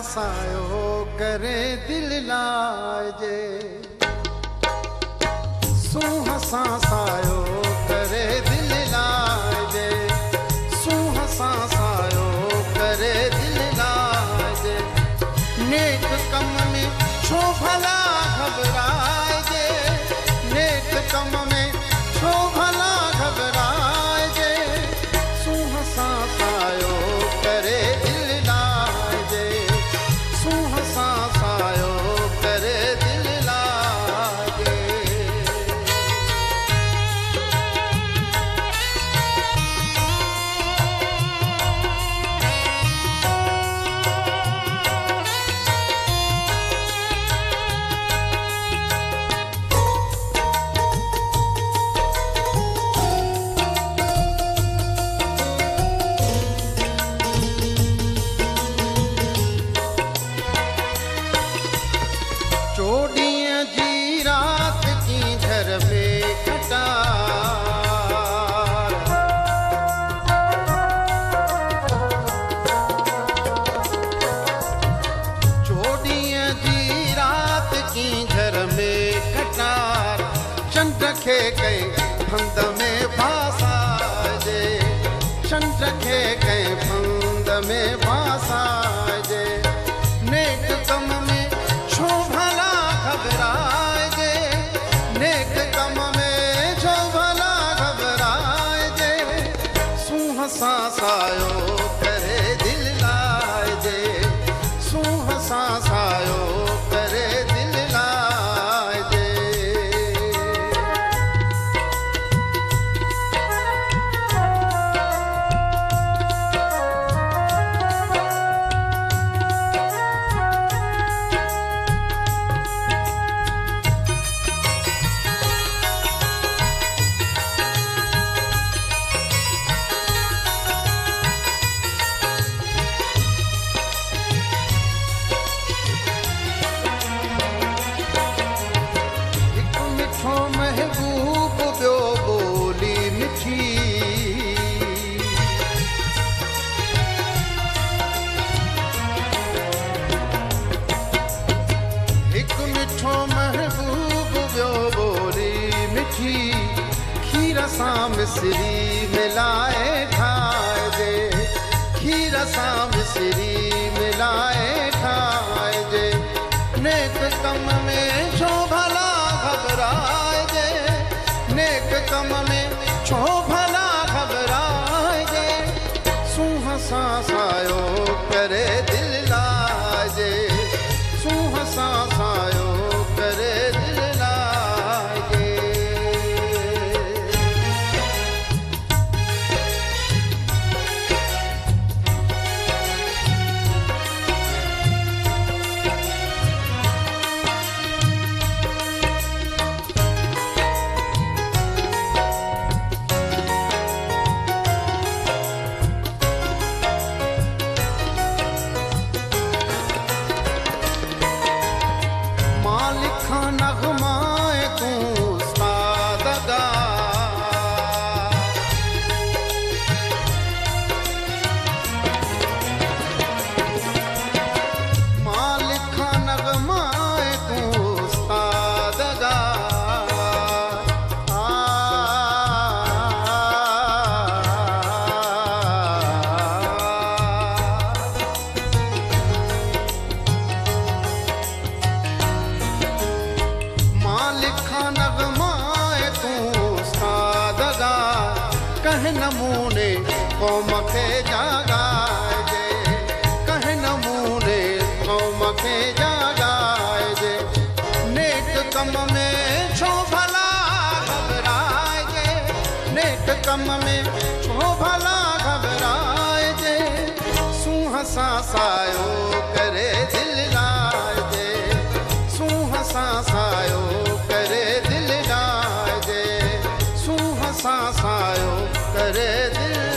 सायो करे दिल लाजे सूह सायो करे दिल लाजे सूह सायो करे दिल लाजे नेक कम में छो भला घबराए नेक कम में छो भला घबराए सूह सायो करे दिल सायो करे दिल लागे कई फंद में भासा जे चंड खे कई फंद में भासा जे नेक कम में छो भला घबराए जे नेक कम में छो भला घबराए जे सूह सायो करे दिल लाए जे सूह सायो करे दिल लाए जे मिश्री मिलाए खाए जे खीर सां मिश्री मिलाए खाए जे नेक कम में छो भला घबराए जे नेक कम में छो भला घबराए जे सूह सायो करे दिल लाजे सूह सायो करे दिल लागे नमूने कौम खे जागाए जे कह नमूने कौम खे जागाए जे नेक कम में छो भला घबराए जे नेक कम में छो भला घबराए जे सूह सायो करे दिल लाए जे सूह सां सायो करे दिल